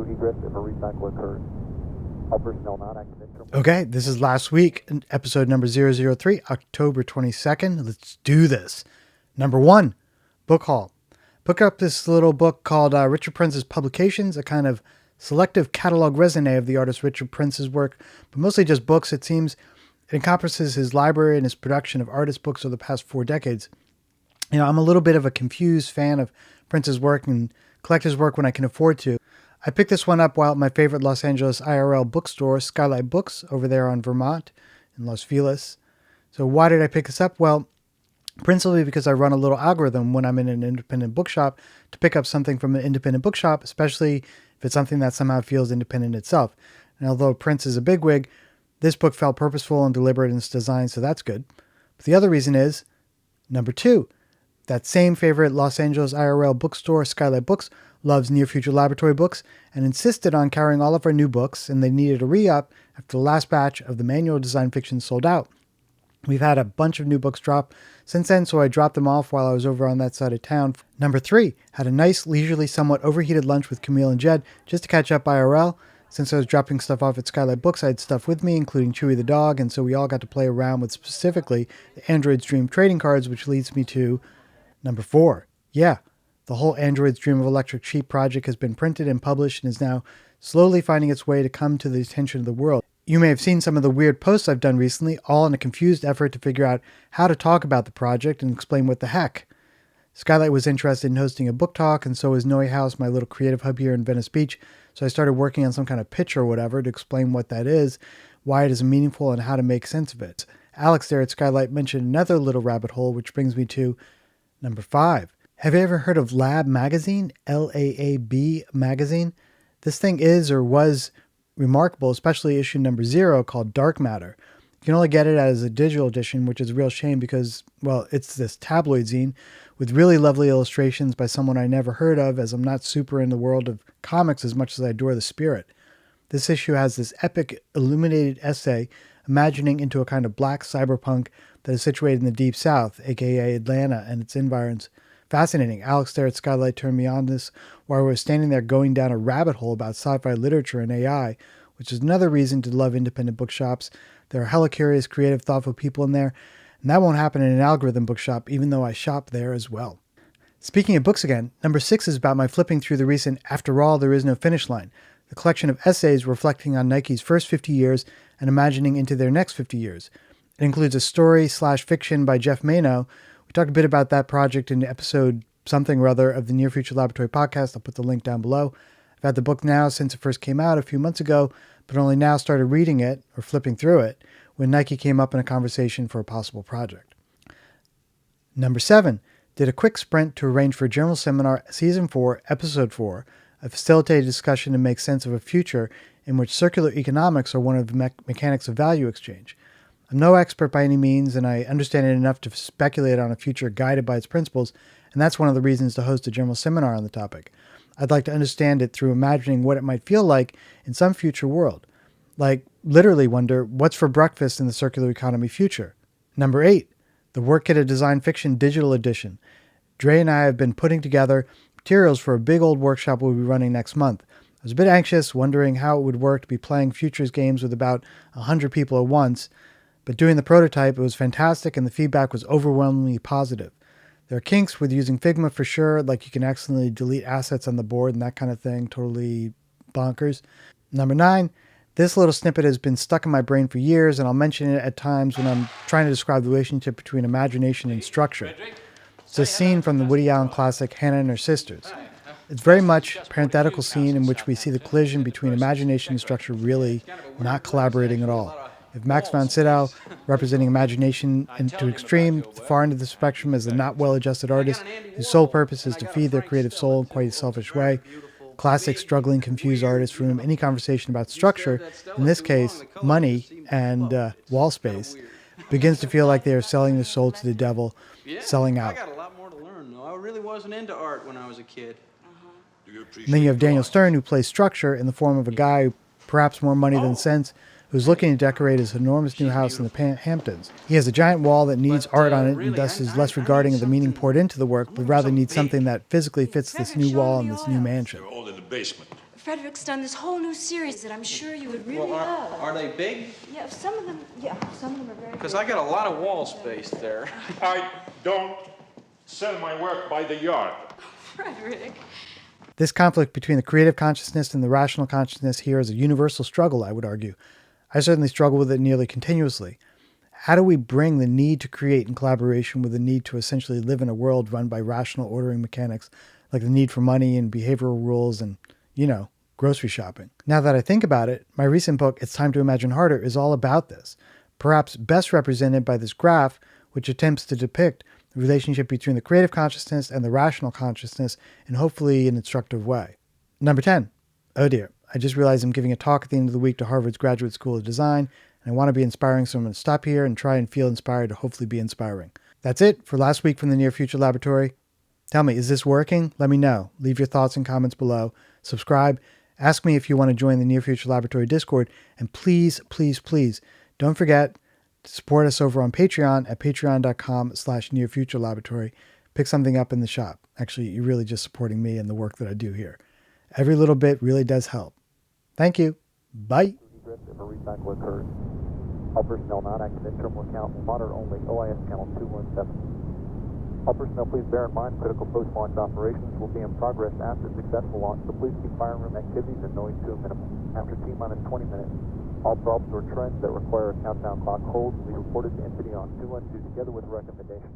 through egress if a recycle occurs. All personnel not active interim. Okay, this is last week, episode number 003, October 22nd. Let's do this. Number 1, book haul. Pick up this little book called Richard Prince's Publications, a kind of selective catalog raisonné of the artist Richard Prince's work, but mostly just books, it seems. It encompasses his library and his production of artist books over the past 4 decades. You know, I'm a little bit of a confused fan of Prince's work and collect his work when I can afford to. I picked this one up while at my favorite Los Angeles IRL bookstore, Skylight Books, over there on Vermont in Los Feliz. So why did I pick this up? Well, principally because I run a little algorithm when I'm in an independent bookshop to pick up something from an independent bookshop, especially if it's something that somehow feels independent itself. And although Prince is a bigwig, this book felt purposeful and deliberate in its design, so that's good. But the other reason is, number 2, that same favorite Los Angeles IRL bookstore, Skylight Books, loves Near Future Laboratory books and insisted on carrying all of our new books, and they needed a re-up after the last batch of the manual design fiction sold out. We've had a bunch of new books drop since then, so I dropped them off while I was over on that side of town. Number 3, had a nice, leisurely, somewhat overheated lunch with Camille and Jed just to catch up IRL. Since I was dropping stuff off at Skylight Books, I had stuff with me, including Chewy the dog, and so we all got to play around with specifically the Android's Dream trading cards, which leads me to number 4. Yeah, the whole Android's Dream of Electric Sheep project has been printed and published and is now slowly finding its way to come to the attention of the world. You may have seen some of the weird posts I've done recently, all in a confused effort to figure out how to talk about the project and explain what the heck. Skylight was interested in hosting a book talk, and so was Noe House, my little creative hub here in Venice Beach, so I started working on some kind of pitch or whatever to explain what that is, why it is meaningful, and how to make sense of it. Alex there at Skylight mentioned another little rabbit hole, which brings me to number 5. Have you ever heard of Lab Magazine? Laab Magazine? This thing is or was remarkable, especially issue number 0 called Dark Matter. You can only get it as a digital edition, which is a real shame because, well, it's this tabloid zine with really lovely illustrations by someone I never heard of, as I'm not super in the world of comics as much as I adore the spirit. This issue has this epic illuminated essay imagining into a kind of black cyberpunk that is situated in the Deep South, aka Atlanta and its environs. Fascinating. Alex there at Skylight turned me on this while I was standing there going down a rabbit hole about sci-fi literature and AI, which is another reason to love independent bookshops. There are hella curious, creative, thoughtful people in there, and that won't happen in an algorithm bookshop, even though I shop there as well. Speaking of books again, number 6 is about my flipping through the recent After All, There Is No Finish Line, the collection of essays reflecting on Nike's first 50 years and imagining into their next 50 years. It includes a story/fiction by Jeff Mayno. We talked a bit about that project in episode something or other of the Near Future Laboratory podcast. I'll put the link down below. I've had the book now since it first came out a few months ago, but only now started reading it, or flipping through it, when Nike came up in a conversation for a possible project. Number 7, did a quick sprint to arrange for General Seminar Season 4, Episode 4, a facilitated discussion to make sense of a future in which circular economics are one of the mechanics of value exchange. I'm no expert by any means, and I understand it enough to speculate on a future guided by its principles, and that's one of the reasons to host a general seminar on the topic. I'd like to understand it through imagining what it might feel like in some future world. Like, literally wonder, what's for breakfast in the circular economy future? Number 8, the Work At a Design Fiction Digital Edition. Dre and I have been putting together materials for a big old workshop we'll be running next month. I was a bit anxious, wondering how it would work to be playing futures games with about 100 people at once, but doing the prototype, it was fantastic and the feedback was overwhelmingly positive. There are kinks with using Figma for sure, like you can accidentally delete assets on the board and that kind of thing, totally bonkers. Number 9, this little snippet has been stuck in my brain for years, and I'll mention it at times when I'm trying to describe the relationship between imagination and structure. It's a scene from the Woody Allen classic Hannah and Her Sisters. It's very much a parenthetical scene in which we see the collision between imagination and structure really not collaborating at all. If Max von Sydow, representing imagination to extreme, far into the spectrum as a not well-adjusted artist whose sole purpose is to feed their creative soul in quite a selfish way, classic, struggling, confused artist for whom any conversation about structure, in this case, money and wall space, begins to feel like they are selling their soul to the devil, selling out. I got a lot more to learn, though. I really wasn't into art when I was a kid. And then you have Daniel Stern, who plays structure in the form of a guy who perhaps more money than sense, who's looking to decorate his enormous new house in the Hamptons. He has a giant wall that needs art on it and thus is less regarding of the meaning poured into the work, but rather needs something that physically fits this new wall and this new mansion. They're all in the basement. Frederick's done this whole new series that I'm sure you would really Well, love. are they big? Yeah, some of them are very Because big. I got a lot of wall space there. I don't sell my work by the yard. Frederick. This conflict between the creative consciousness and the rational consciousness here is a universal struggle, I would argue. I certainly struggle with it nearly continuously. How do we bring the need to create in collaboration with the need to essentially live in a world run by rational ordering mechanics, like the need for money and behavioral rules and, grocery shopping? Now that I think about it, my recent book, It's Time to Imagine Harder, is all about this, perhaps best represented by this graph, which attempts to depict the relationship between the creative consciousness and the rational consciousness in hopefully an instructive way. Number 10. Oh dear, I just realized I'm giving a talk at the end of the week to Harvard's Graduate School of Design, and I want to be inspiring, so I'm going to stop here and try and feel inspired to hopefully be inspiring. That's it for last week from the Near Future Laboratory. Tell me, is this working? Let me know. Leave your thoughts and comments below. Subscribe. Ask me if you want to join the Near Future Laboratory Discord. And please, please, please, don't forget to support us over on Patreon at patreon.com/nearfuturelaboratory. Pick something up in the shop. Actually, you're really just supporting me and the work that I do here. Every little bit really does help. Thank you. Bye. Egress if a recycle occurs. All personnel not active in terminal account will monitor only OIS channel 217. All personnel, please bear in mind critical post-launch operations will be in progress after successful launch, so please keep fire room activities and noise to a minimum. After T-minus 20 minutes, all problems or trends that require a countdown clock hold will be reported to NVIDIA on 212 together with a recommendation.